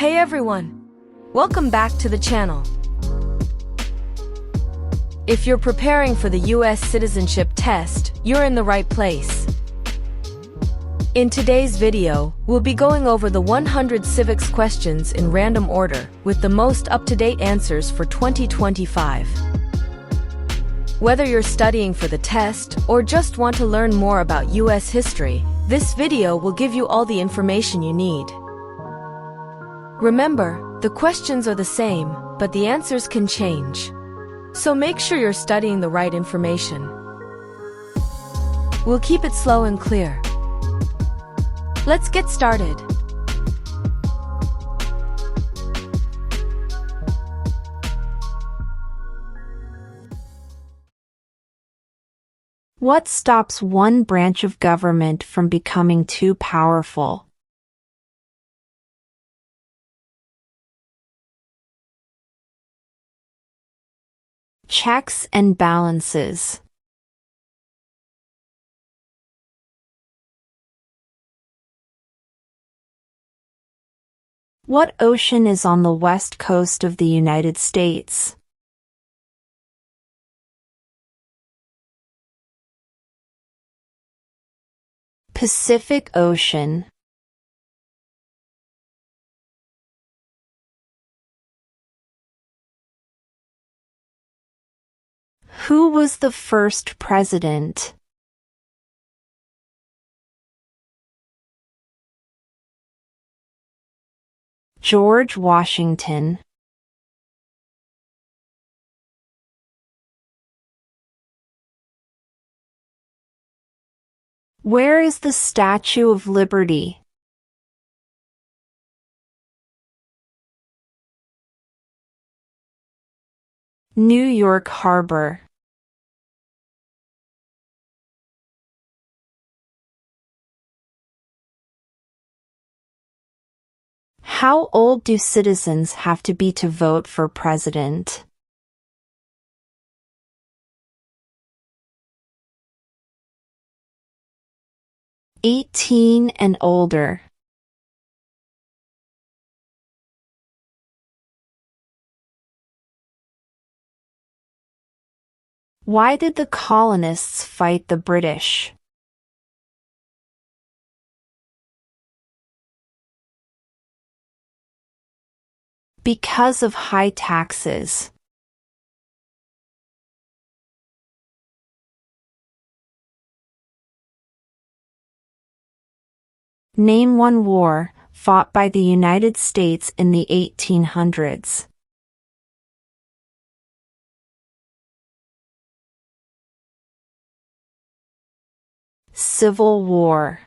Hey everyone! Welcome back to the channel. If you're preparing for the US Citizenship Test, you're in the right place. In today's video, we'll be going over the 100 civics questions in random order, with the most up-to-date answers for 2025. Whether you're studying for the test or just want to learn more about US history, this video will give you all the information you need. Remember, the questions are the same, but the answers can change. So make sure you're studying the right information. We'll keep it slow and clear. Let's get started. What stops one branch of government from becoming too powerful? Checks and balances. What ocean is on the west coast of the United States? Pacific Ocean. Who was the first president? George Washington. Where is the Statue of Liberty? New York Harbor. How old do citizens have to be to vote for president? "18 and older." Why did the colonists fight the British? Because of high taxes. Name one war fought by the United States in the 1800s. Civil War.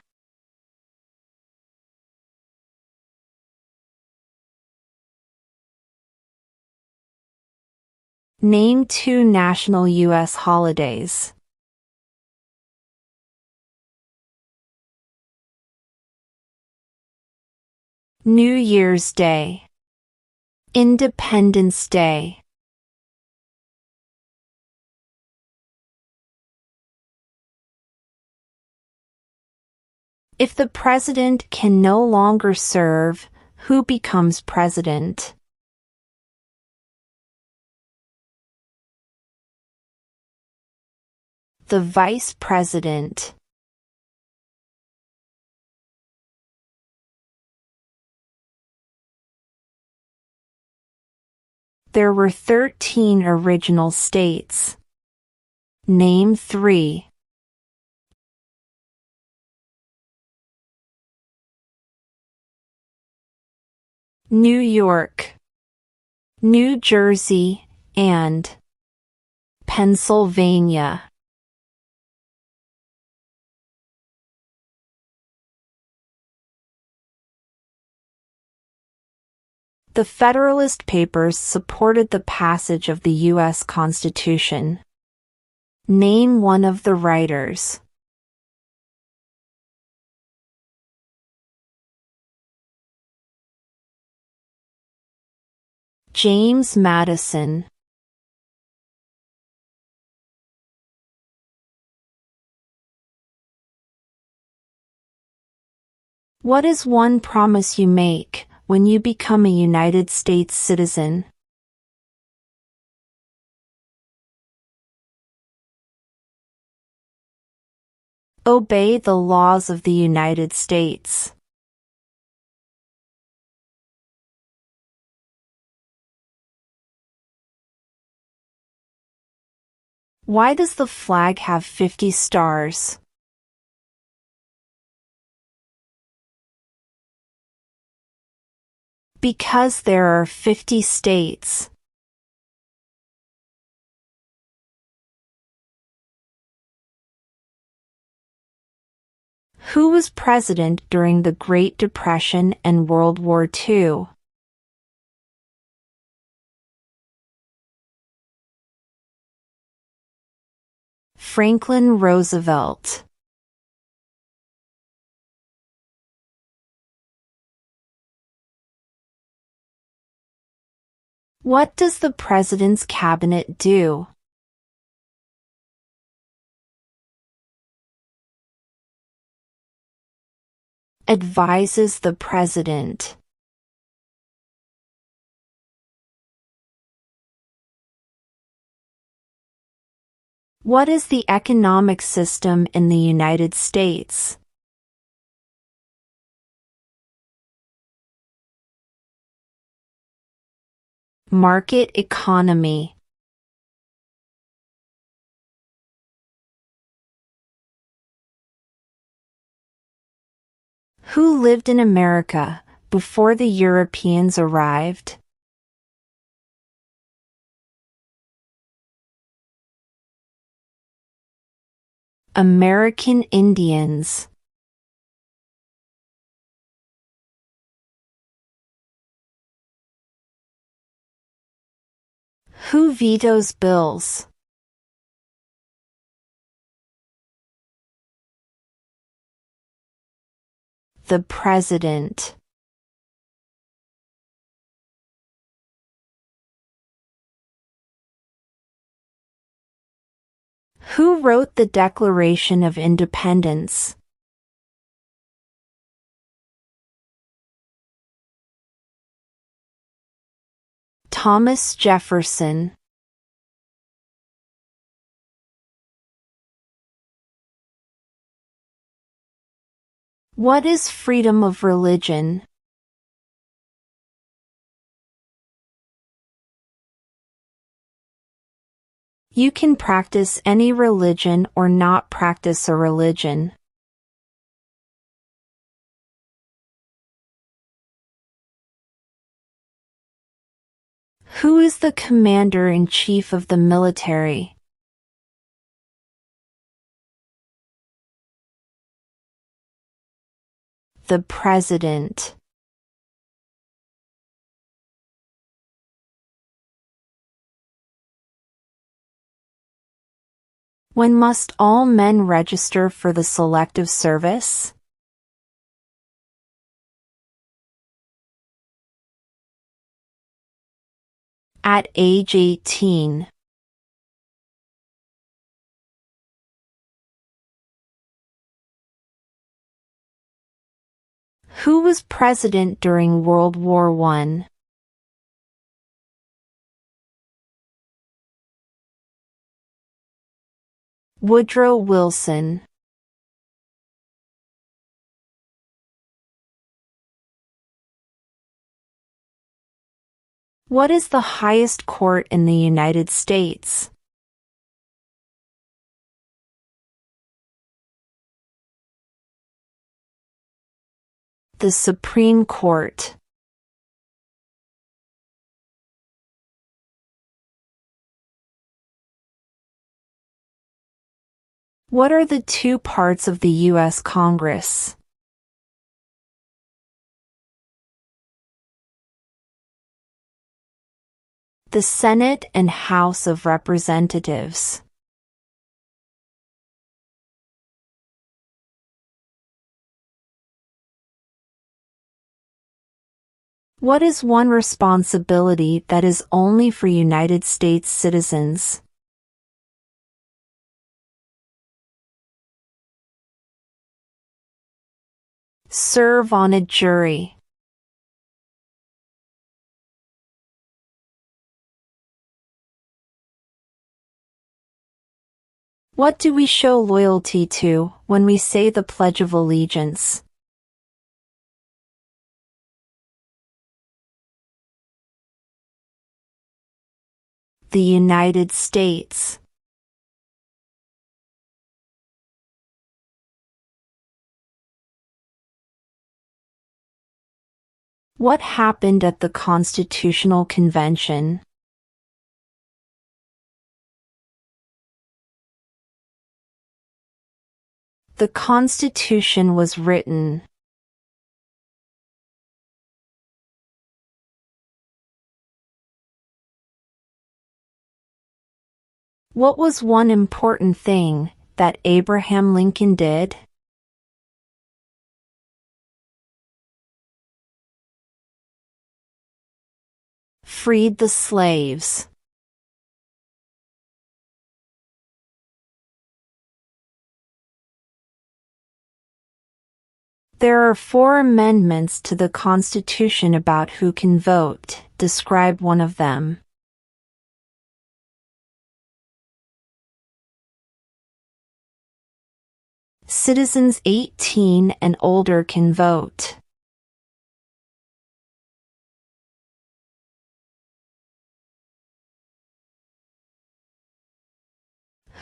Name two national U.S. holidays. New Year's Day. Independence Day. If the president can no longer serve, who becomes president? The vice president. There were 13 original states. Name 3. New York, New Jersey, and Pennsylvania. The Federalist Papers supported the passage of the U.S. Constitution. Name one of the writers. James Madison. What is one promise you make, when you become a United States citizen? Obey the laws of the United States. Why does the flag have 50 stars? Because there are 50 states. Who was president during the Great Depression and World War II? Franklin Roosevelt. What does the President's Cabinet do? Advises the President. What is the economic system in the United States? Market economy. Who lived in America before the Europeans arrived? American Indians. Who vetoes bills? The President. Who wrote the Declaration of Independence? Thomas Jefferson. What is freedom of religion? You can practice any religion or not practice a religion. Who is the Commander-in-Chief of the military? The President. When must all men register for the Selective Service? At age 18. Who was president during World War I? Woodrow Wilson. What is the highest court in the United States? The Supreme Court. What are the two parts of the U.S. Congress? The Senate and House of Representatives. What is one responsibility that is only for United States citizens? Serve on a jury. What do we show loyalty to when we say the Pledge of Allegiance? The United States. What happened at the Constitutional Convention? The Constitution was written. What was one important thing that Abraham Lincoln did? Freed the slaves. There are 4 amendments to the Constitution about who can vote. Describe one of them. Citizens 18 and older can vote.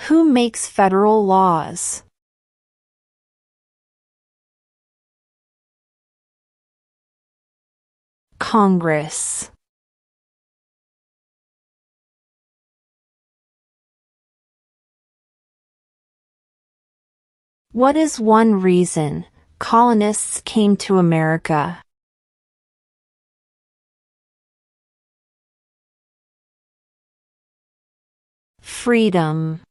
Who makes federal laws? Congress. What is one reason colonists came to America? Freedom.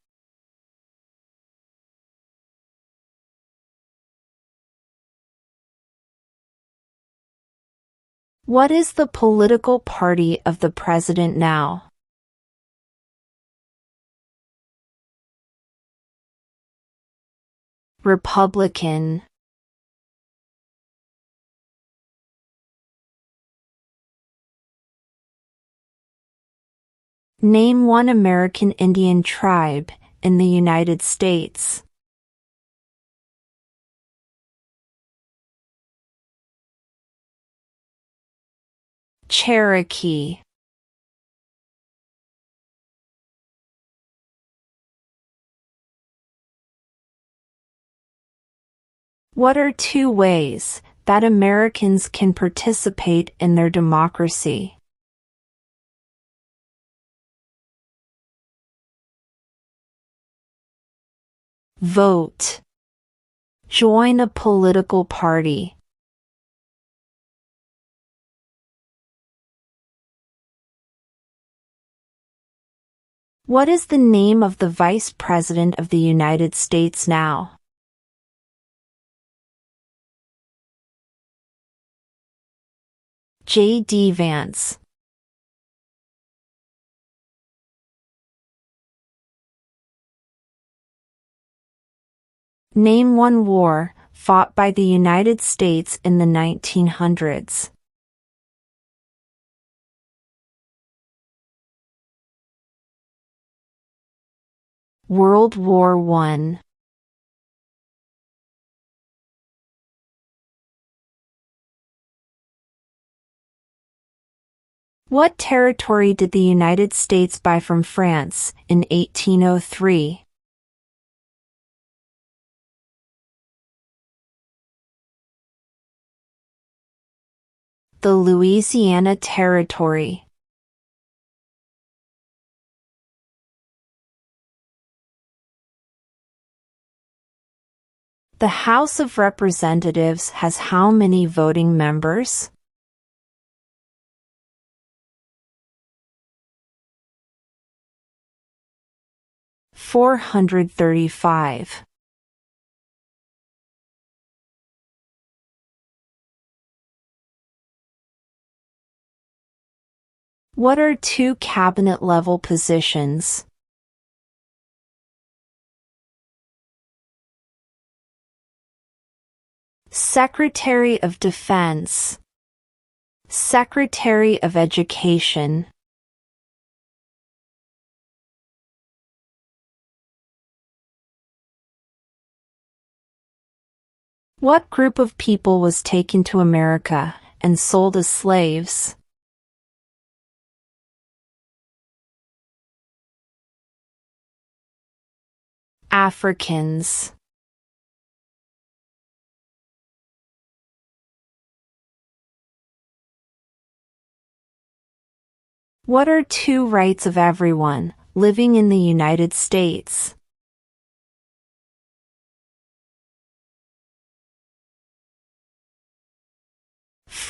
What is the political party of the president now? Republican. Name one American Indian tribe in the United States. Cherokee. What are 2 ways that Americans can participate in their democracy? Vote. Join a political party. What is the name of the Vice President of the United States now? J.D. Vance. Name one war fought by the United States in the 1900s. World War I. What territory did the United States buy from France in 1803? The Louisiana Territory. The House of Representatives has how many voting members? 435. What are 2 cabinet-level positions? Secretary of Defense. Secretary of Education. What group of people was taken to America and sold as slaves? Africans. What are two rights of everyone living in the United States?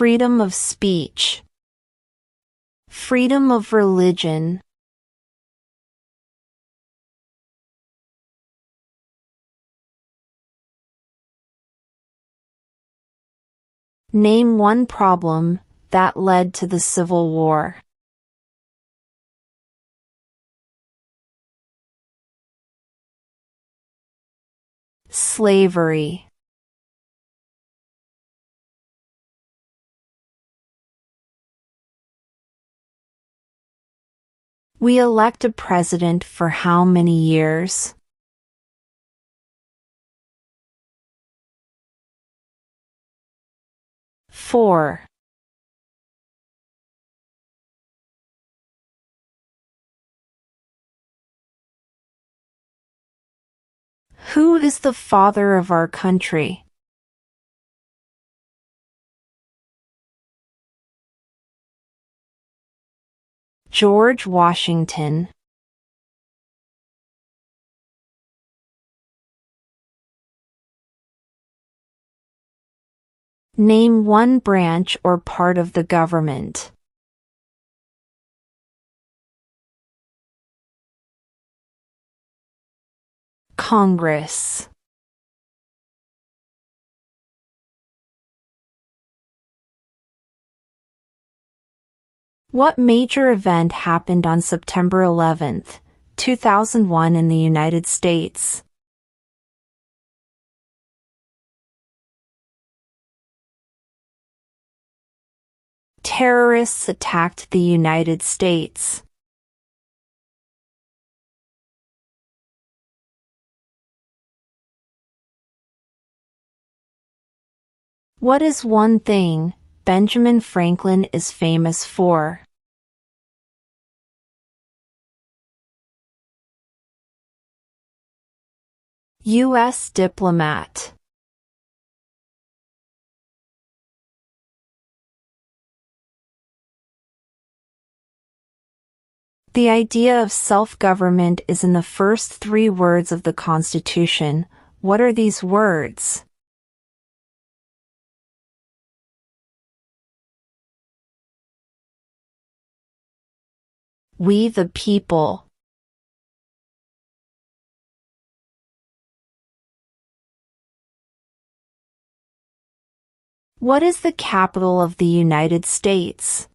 Freedom of speech. Freedom of religion. Name one problem that led to the Civil War. Slavery. We elect a president for how many years? Four. Who is the father of our country? George Washington. Name one branch or part of the government. Congress. What major event happened on September 11, 2001 in the United States? Terrorists attacked the United States. What is one thing Benjamin Franklin is famous for? U.S. diplomat. The idea of self-government is in the first three words of the Constitution. What are these words? We the people. What is the capital of the United States?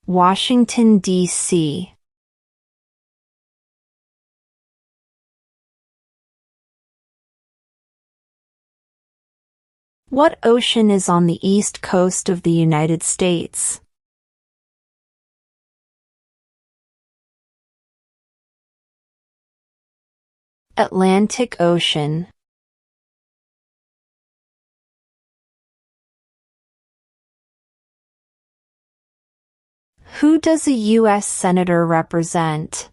Washington, D.C. What ocean is on the east coast of the United States? Atlantic Ocean. Who does a U.S. Senator represent?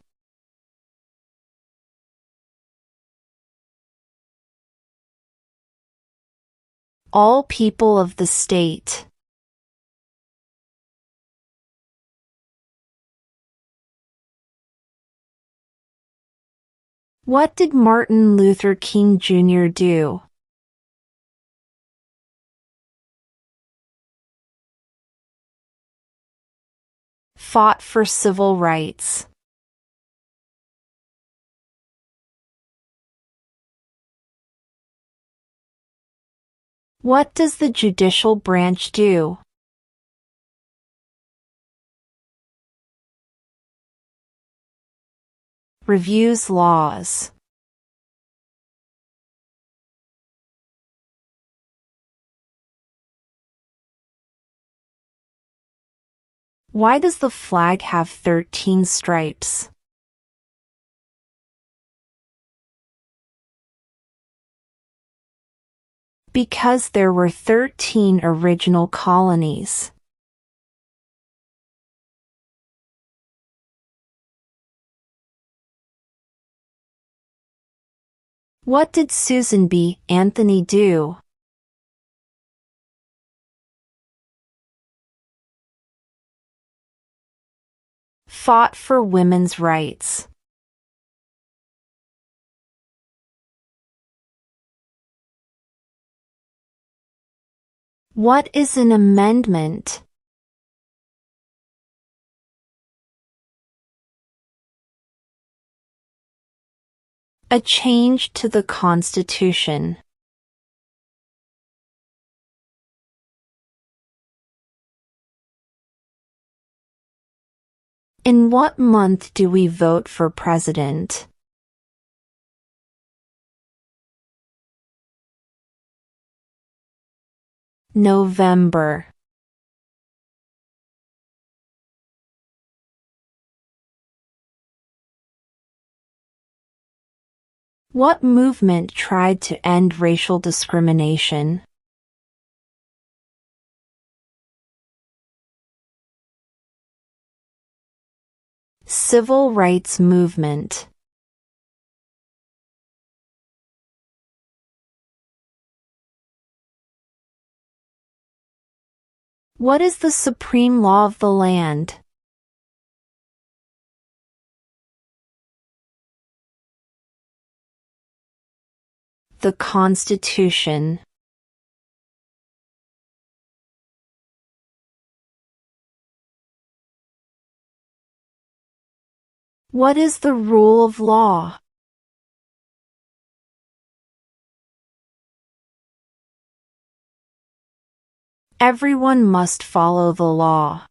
All people of the state. What did Martin Luther King Jr. do? Fought for civil rights. What does the judicial branch do? Reviews laws. Why does the flag have 13 stripes? Because there were 13 original colonies. What did Susan B. Anthony do? Fought for women's rights. What is an amendment? A change to the Constitution. In what month do we vote for president? November. What movement tried to end racial discrimination? Civil rights movement. What is the supreme law of the land? The Constitution. What is the rule of law? Everyone must follow the law.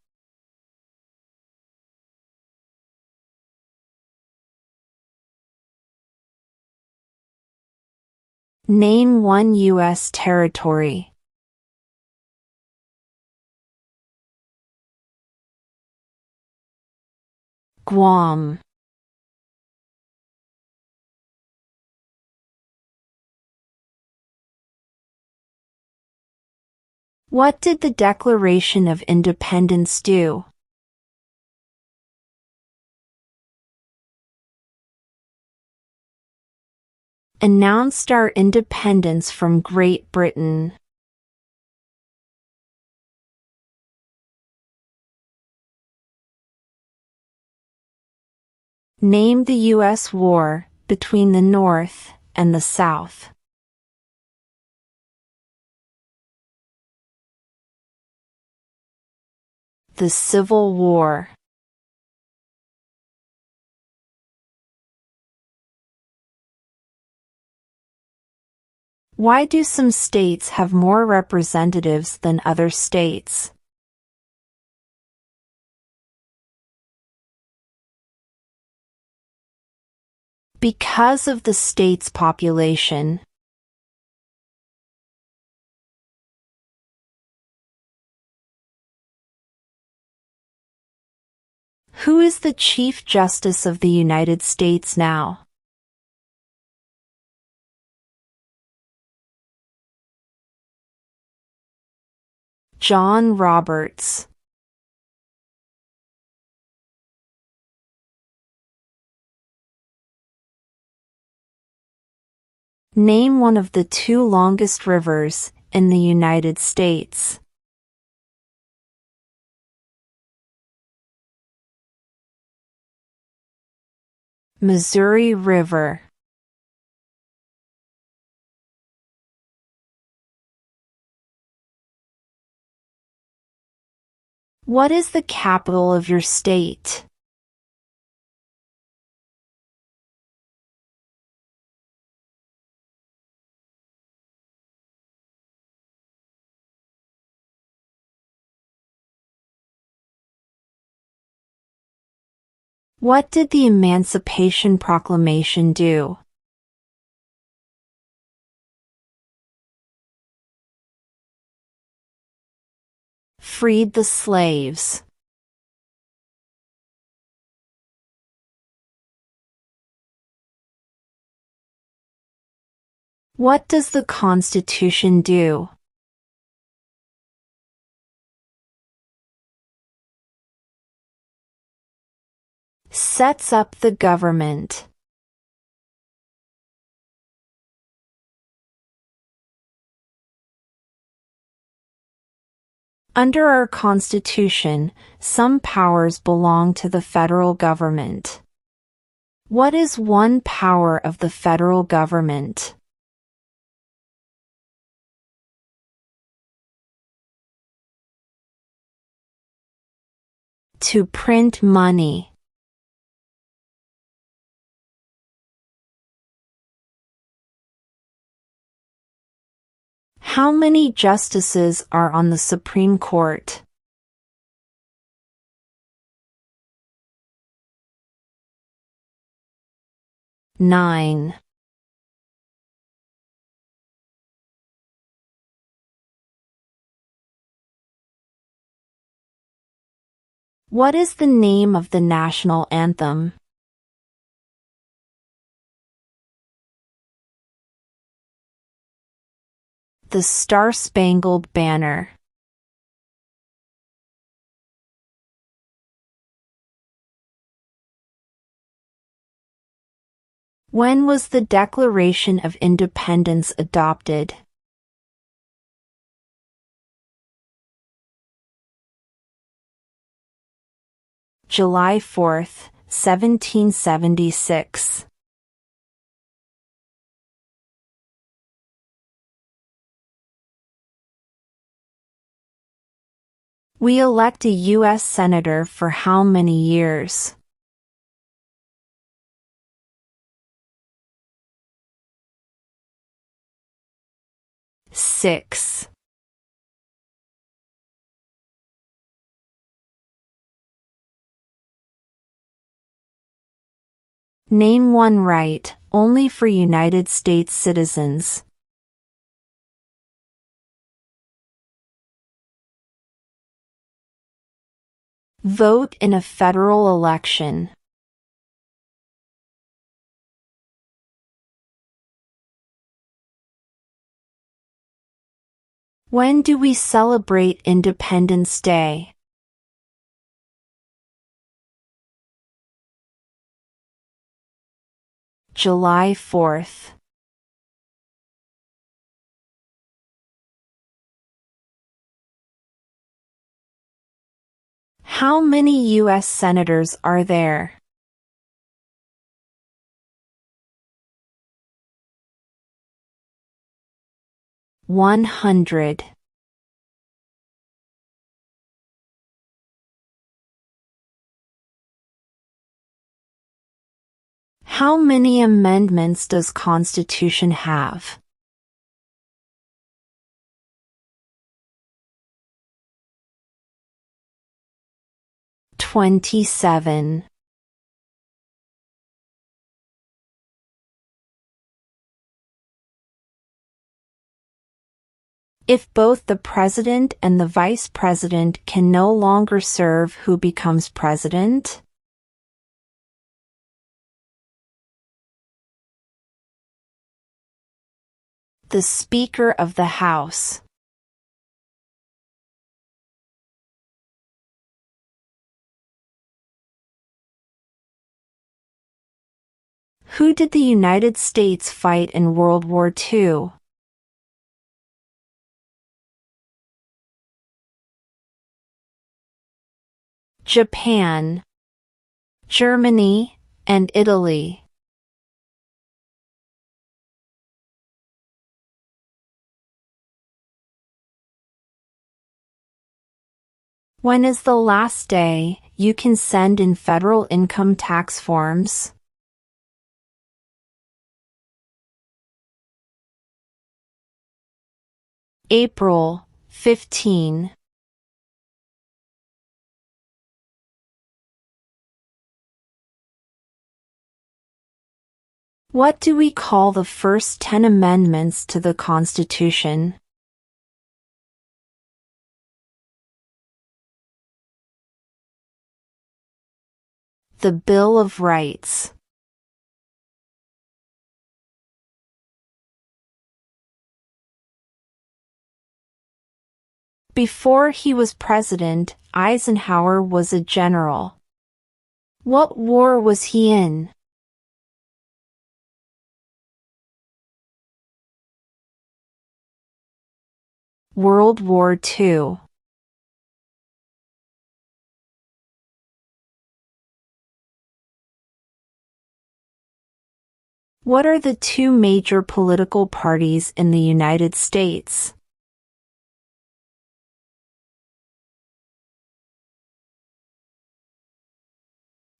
Name one U.S. territory. Guam. What did the Declaration of Independence do? Announced our independence from Great Britain. Name the U.S. war between the North and the South. The Civil War. Why do some states have more representatives than other states? Because of the state's population. Who is the Chief Justice of the United States now? John Roberts. Name one of the two longest rivers in the United States. Missouri River. What is the capital of your state? What did the Emancipation Proclamation do? Freed the slaves. What does the Constitution do? Sets up the government. Under our Constitution, some powers belong to the federal government. What is one power of the federal government? To print money. How many justices are on the Supreme Court? 9. What is the name of the national anthem? The Star-Spangled Banner. When was the Declaration of Independence adopted? July 4, 1776. We elect a U.S. Senator for how many years? Six. Name one right, only for United States citizens. Vote in a federal election. When do we celebrate Independence Day? July 4th. How many U.S. senators are there? 100. How many amendments does Constitution have? 27. If both the president and the vice president can no longer serve, who becomes president? The Speaker of the House. Who did the United States fight in World War II? Japan, Germany, and Italy. When is the last day you can send in federal income tax forms? April 15. What do we call the first 10 amendments to the Constitution? The Bill of Rights. Before he was president, Eisenhower was a general. What war was he in? World War II. What are the two major political parties in the United States?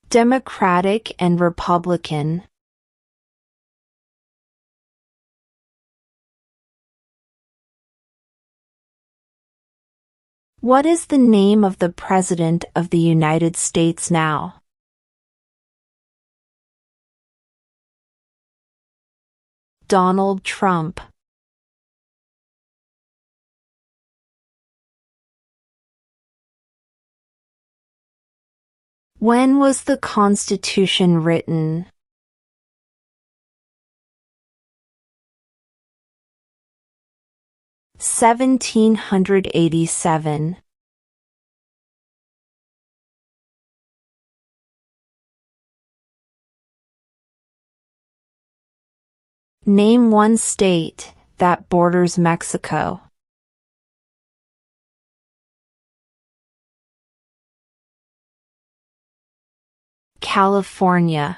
Democratic and Republican. What is the name of the President of the United States now? Donald Trump. When was the Constitution written? (1787). Name one state that borders Mexico. California.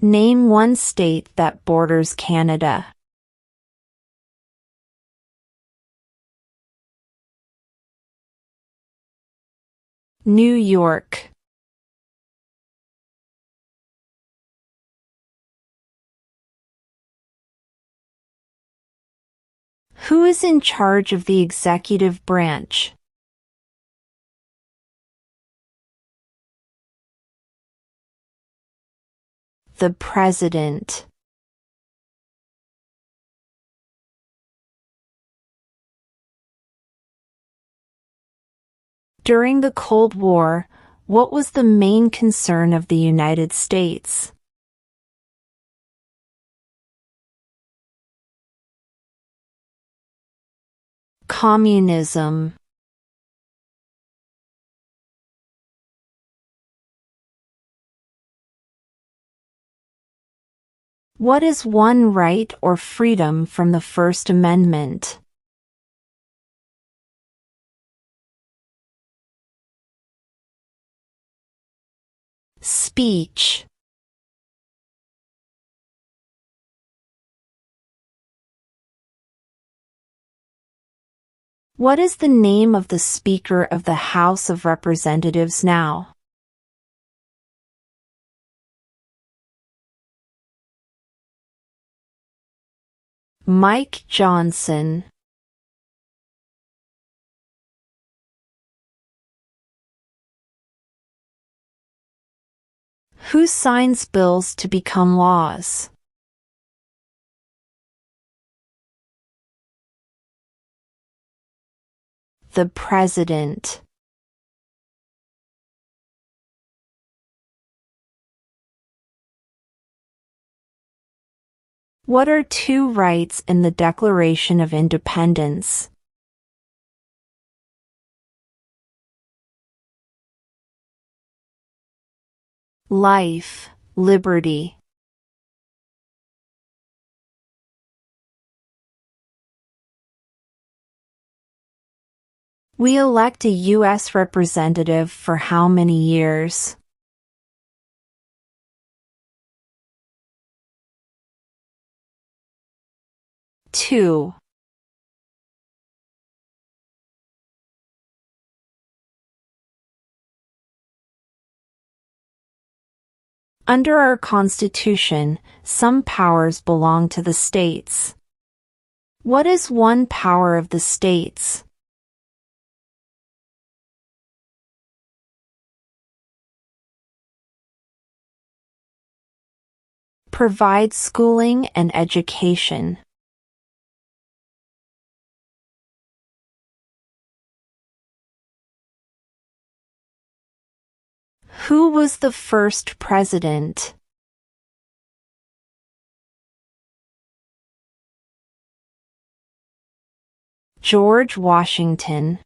Name one state that borders Canada. New York. Who is in charge of the executive branch? The President. During the Cold War, what was the main concern of the United States? Communism. What is one right or freedom from the First Amendment? Speech. What is the name of the Speaker of the House of Representatives now? Mike Johnson. Who signs bills to become laws? The President. What are two rights in the Declaration of Independence? Life, liberty. We elect a U.S. representative for how many years? 2. Under our Constitution, some powers belong to the states. What is one power of the states? Provide schooling and education. Who was the first president? George Washington.